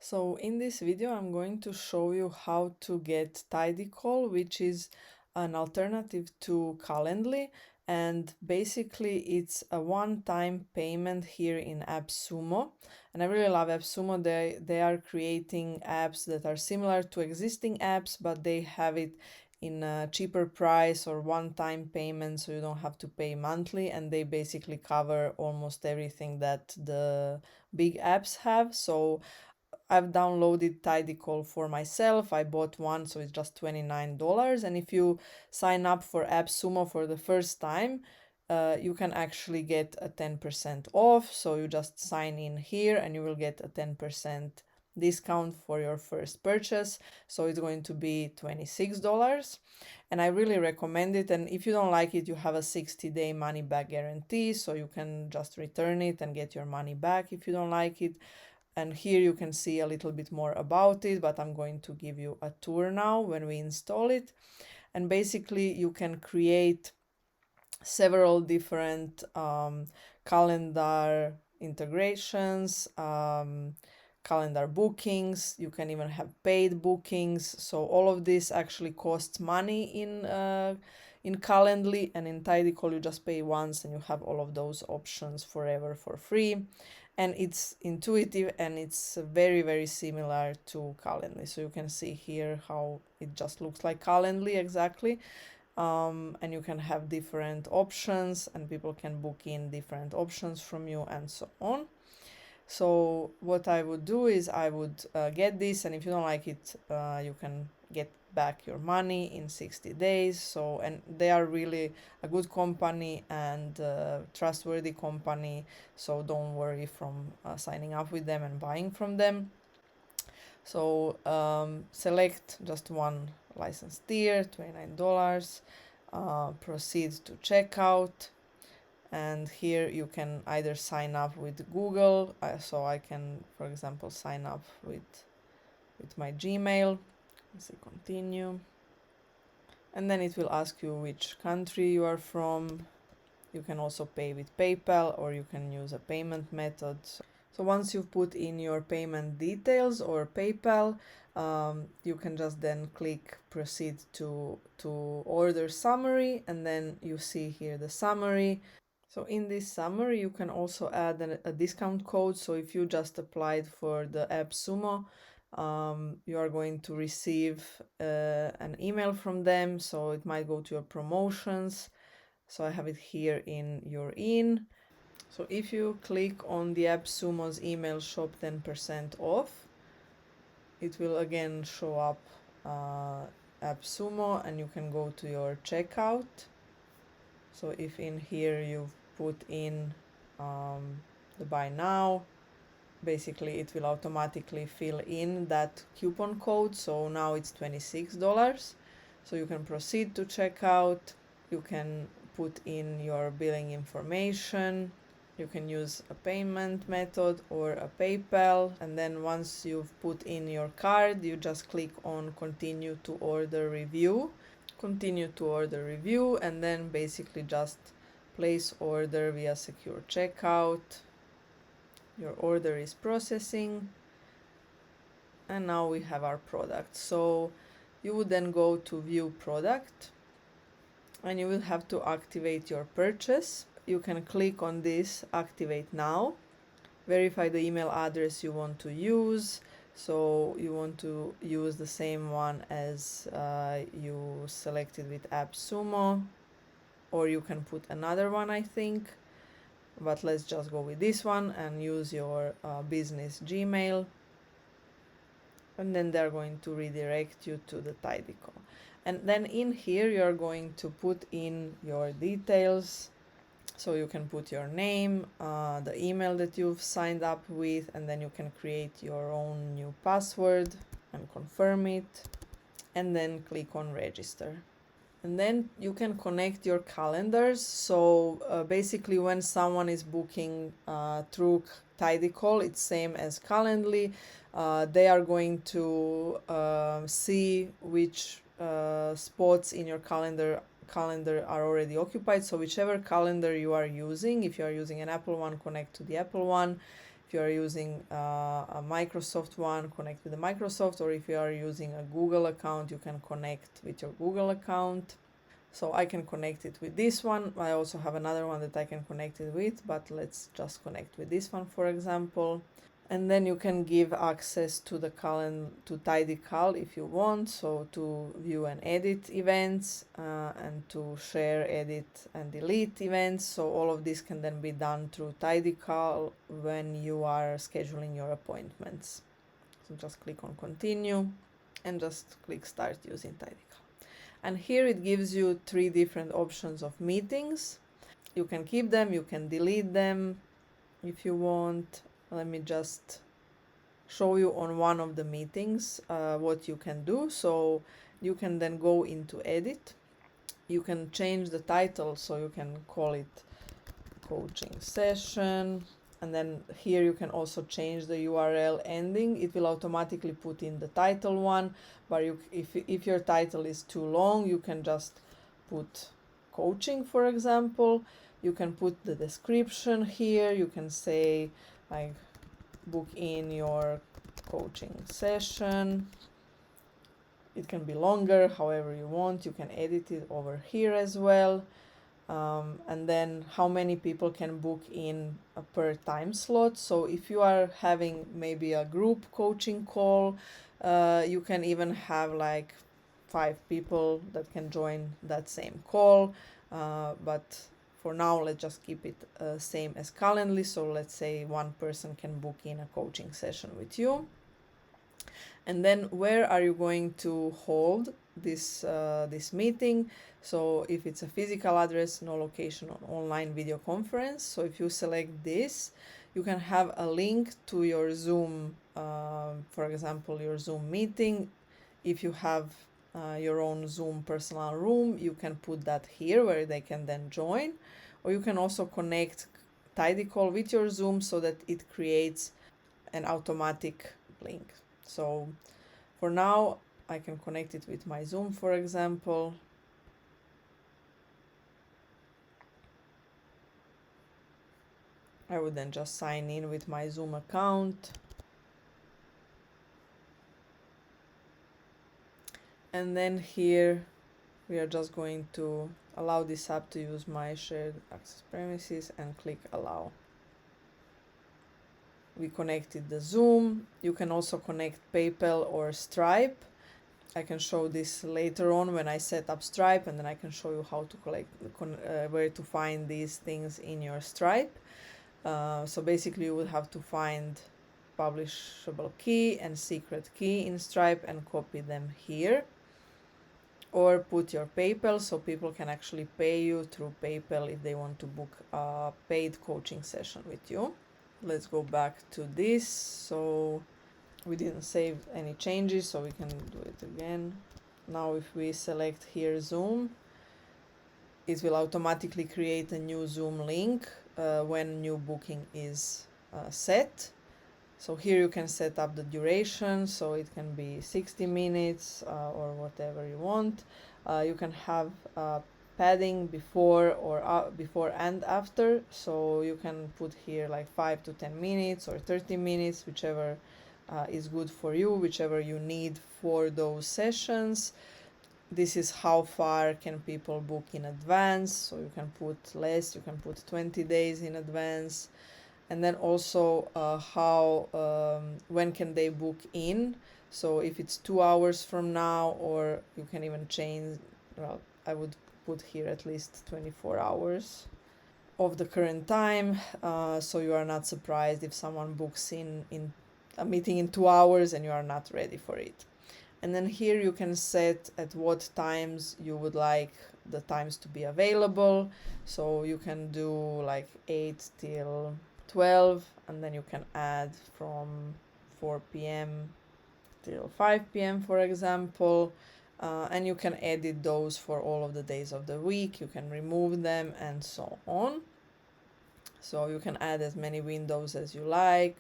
So in this video, I'm going to show you how to get Tidycal, which is an alternative to Calendly. And basically, it's a one-time payment here in AppSumo. And I really love AppSumo. They are creating apps that are similar to existing apps, but they have it in a cheaper price or one-time payment, so you don't have to pay monthly. And they basically cover almost everything that the big apps have. So I've downloaded Tidycal for myself. I bought one, so it's just $29. And if you sign up for AppSumo for the first time, you can actually get a 10% off. So you just sign in here and you will get a 10% discount for your first purchase. So it's going to be $26. And I really recommend it. And if you don't like it, you have a 60-day money back guarantee. So you can just return it and get your money back if you don't like it. And here you can see a little bit more about it, but I'm going to give you a tour now when we install it. And basically you can create several different calendar integrations, calendar bookings. You can even have paid bookings. So all of this actually costs money in Calendly, and in Tidycal you just pay once and you have all of those options forever for free. And it's intuitive and it's very, very similar to Calendly. So you can see here how it just looks like Calendly exactly. And you can have different options and people can book in different options from you and so on. So what I would do is I would get this, and if you don't like it, you can get back your money in 60 days. So, and they are really a good company and trustworthy company, so don't worry from signing up with them and buying from them. So select just one license tier, $29, proceed to checkout. And here you can either sign up with Google, so I can, for example, sign up with my Gmail. Let's see, continue. And then it will ask you which country you are from. You can also pay with PayPal or you can use a payment method. So once you've put in your payment details or PayPal, you can just then click proceed to order summary, and then you see here the summary. So in this summary, you can also add a discount code. So if you just applied for the AppSumo, you are going to receive an email from them. So it might go to your promotions. So I have it here in your in. So if you click on the AppSumo's email shop 10% off, it will again show up AppSumo and you can go to your checkout. So if in here you've put in the buy now, basically it will automatically fill in that coupon code. So now it's $26. So you can proceed to checkout. You can put in your billing information. You can use a payment method or a PayPal. And then once you've put in your card, you just click on continue to order review. Continue to order review, and then basically just place order via secure checkout. Your order is processing, and now we have our product. So you would then go to view product and you will have to activate your purchase. You can click on this activate now, verify the email address you want to use. So you want to use the same one as you selected with AppSumo, or you can put another one, I think, but let's just go with this one and use your business Gmail, and then they're going to redirect you to the Tidycal. And then in here you're going to put in your details. So you can put your name, the email that you've signed up with, and then you can create your own new password and confirm it, and then click on register. And then you can connect your calendars. So basically when someone is booking through Tidycal, it's same as Calendly. They are going to see which spots in your calendar are already occupied. So whichever calendar you are using, if you are using an Apple one, connect to the Apple one. If you are using a Microsoft one, connect with the Microsoft, or if you are using a Google account, you can connect with your Google account. So I can connect it with this one. I also have another one that I can connect it with, but let's just connect with this one, for example. And then you can give access to the to Tidycal if you want, so to view and edit events and to share, edit and delete events. So all of this can then be done through Tidycal when you are scheduling your appointments. So just click on continue and just click start using Tidycal. And here it gives you 3 different options of meetings. You can keep them, you can delete them if you want. Let me just show you on one of the meetings what you can do. So you can then go into edit. You can change the title, so you can call it coaching session. And then here you can also change the URL ending. It will automatically put in the title one, but if your title is too long, you can just put coaching, for example. You can put the description here. You can say like book in your coaching session. It can be longer, however you want. You can edit it over here as well. And then how many people can book in per time slot. So if you are having maybe a group coaching call, you can even have like 5 people that can join that same call. But for now, let's just keep it same as Calendly. So let's say one person can book in a coaching session with you. And then where are you going to hold this meeting? So if it's a physical address, no location, on online video conference. So if you select this, you can have a link to your Zoom, for example, your Zoom meeting. If you have your own Zoom personal room, you can put that here where they can then join. Or you can also connect Tidycal with your Zoom so that it creates an automatic link. So for now, I can connect it with my Zoom, for example. I would then just sign in with my Zoom account. And then here we are just going to allow this app to use my shared access premises and click allow. We connected the Zoom. You can also connect PayPal or Stripe. I can show this later on when I set up Stripe, and then I can show you how to where to find these things in your Stripe. So basically you would have to find publishable key and secret key in Stripe and copy them here. Or put your PayPal so people can actually pay you through PayPal if they want to book a paid coaching session with you. Let's go back to this. So we didn't save any changes, so we can do it again. Now if we select here Zoom, it will automatically create a new Zoom link when new booking is set. So here you can set up the duration, so it can be 60 minutes or whatever you want. You can have padding before and after, so you can put here like 5 to 10 minutes or 30 minutes, whichever is good for you, whichever you need for those sessions. This is how far can people book in advance, so you can put less, you can put 20 days in advance. And then also when can they book in, so if it's 2 hours from now, or you can even change, well, I would put here at least 24 hours of the current time, so you are not surprised if someone books in a meeting in 2 hours and you are not ready for it. And then here you can set at what times you would like the times to be available. So you can do like 8 till 12, and then you can add from 4 p.m. till 5 p.m. for example. And you can edit those for all of the days of the week. You can remove them and so on. So you can add as many windows as you like,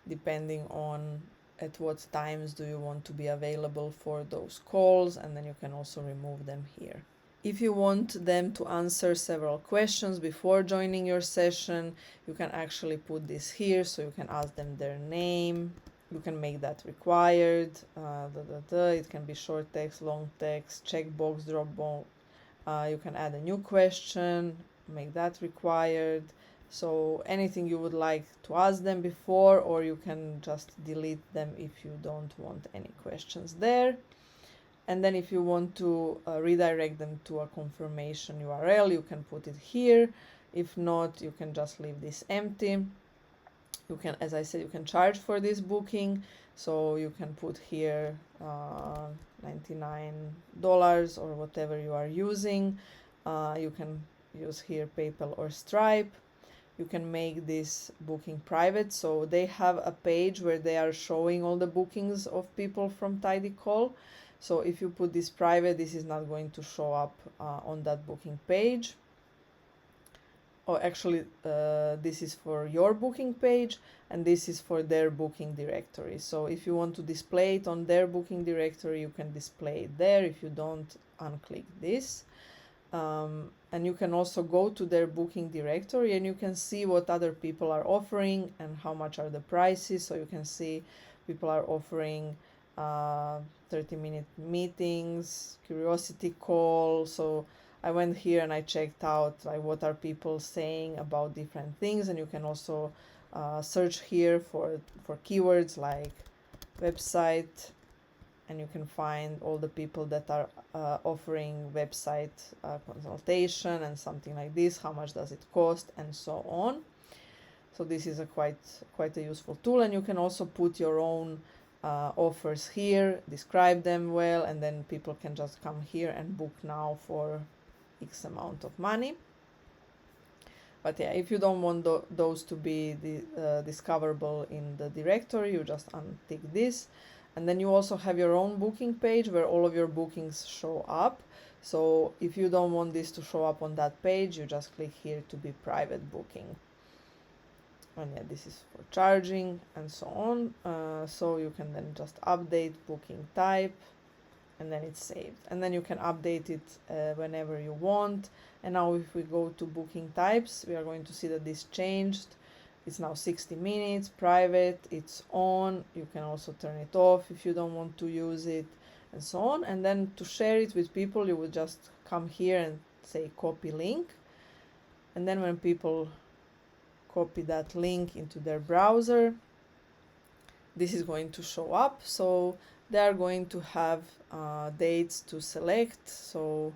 depending on at what times do you want to be available for those calls, and then you can also remove them here. If you want them to answer several questions before joining your session, you can actually put this here, so you can ask them their name. You can make that required. It can be short text, long text, checkbox, dropbox. You can add a new question, make that required. So anything you would like to ask them before, or you can just delete them if you don't want any questions there. And then if you want to redirect them to a confirmation URL, you can put it here. If not, you can just leave this empty. You can, as I said, you can charge for this booking. So you can put here $99 or whatever you are using. You can use here PayPal or Stripe. You can make this booking private. So they have a page where they are showing all the bookings of people from Tidycal. So if you put this private, this is not going to show up on that booking page. Or actually, this is for your booking page, and this is for their booking directory. So if you want to display it on their booking directory, you can display it there. If you don't, unclick this. And you can also go to their booking directory and you can see what other people are offering and how much are the prices. So you can see people are offering 30-minute meetings, curiosity call. So I went here and I checked out like what are people saying about different things, and you can also search here for keywords like website, and you can find all the people that are offering website consultation and something like this, how much does it cost, and so on. So this is a quite a useful tool, and you can also put your own offers here, describe them well, and then people can just come here and book now for X amount of money. But yeah, if you don't want those to be discoverable in the directory, you just untick this. And then you also have your own booking page where all of your bookings show up. So if you don't want this to show up on that page, you just click here to be private booking. And yeah, this is for charging and so on. So you can then just update booking type, and then it's saved. And then you can update it whenever you want. And now if we go to booking types, we are going to see that this changed. It's now 60 minutes, private, it's on. You can also turn it off if you don't want to use it, and so on. And then to share it with people, you would just come here and say copy link. And then when people copy that link into their browser, this is going to show up. So they are going to have dates to select. So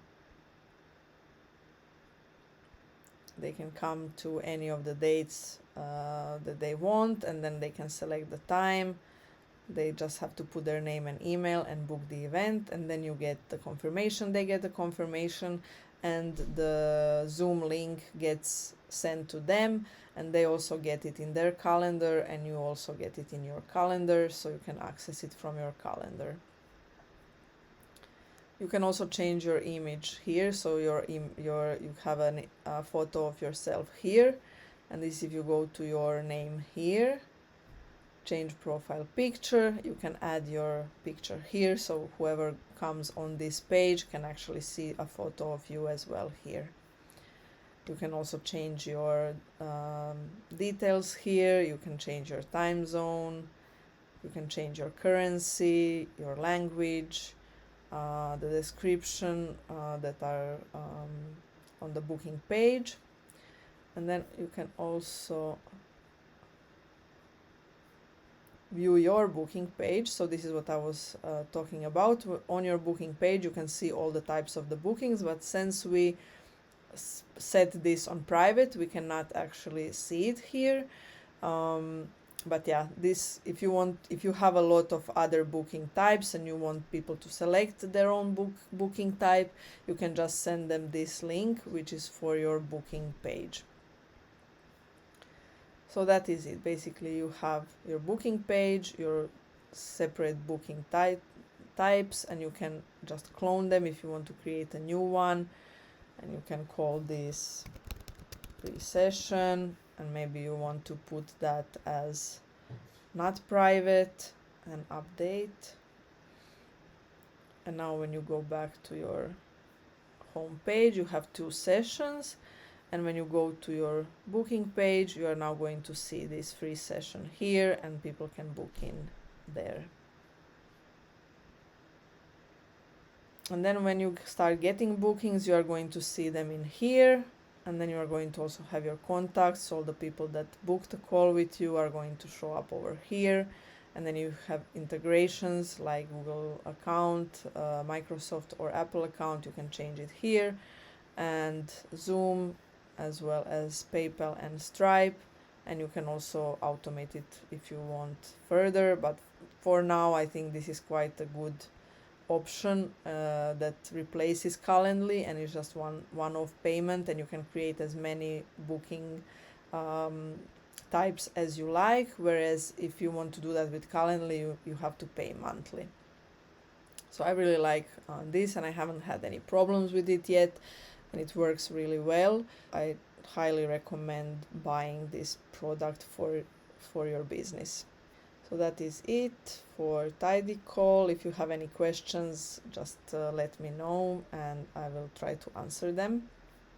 they can come to any of the dates that they want, and then they can select the time. They just have to put their name and email and book the event, and then you get the confirmation. They get the confirmation, and the Zoom link gets sent to them, and they also get it in their calendar, and you also get it in your calendar, so you can access it from your calendar. You can also change your image here, so you have a photo of yourself here, and this, if you go to your name here, change profile picture, you can add your picture here, so whoever comes on this page can actually see a photo of you as well here. You can also change your details here. You can change your time zone, you can change your currency, your language, the description that are on the booking page. And then you can also view your booking page. So this is what I was talking about. On your booking page you can see all the types of the bookings, but since we set this on private, we cannot actually see it here. But yeah, this, if you have a lot of other booking types and you want people to select their own booking type, you can just send them this link, which is for your booking page. So that is it. Basically, you have your booking page, your separate booking types, and you can just clone them if you want to create a new one. And you can call this pre-session, and maybe you want to put that as not private, and update. And now when you go back to your home page, you have 2 sessions, and when you go to your booking page, you are now going to see this free session here, and people can book in there. And then when you start getting bookings, you are going to see them in here, and then you are going to also have your contacts. All the people that booked a call with you are going to show up over here. And then you have integrations like Google account, Microsoft or Apple account. You can change it here, and Zoom, as well as PayPal and Stripe. And you can also automate it if you want further, but for now I think this is quite a good option that replaces Calendly, and it's just one-off payment, and you can create as many booking types as you like, whereas if you want to do that with Calendly, you have to pay monthly. So I really like this, and I haven't had any problems with it yet, and it works really well. I highly recommend buying this product for your business. So that is it for Tidycal. If you have any questions, just let me know and I will try to answer them.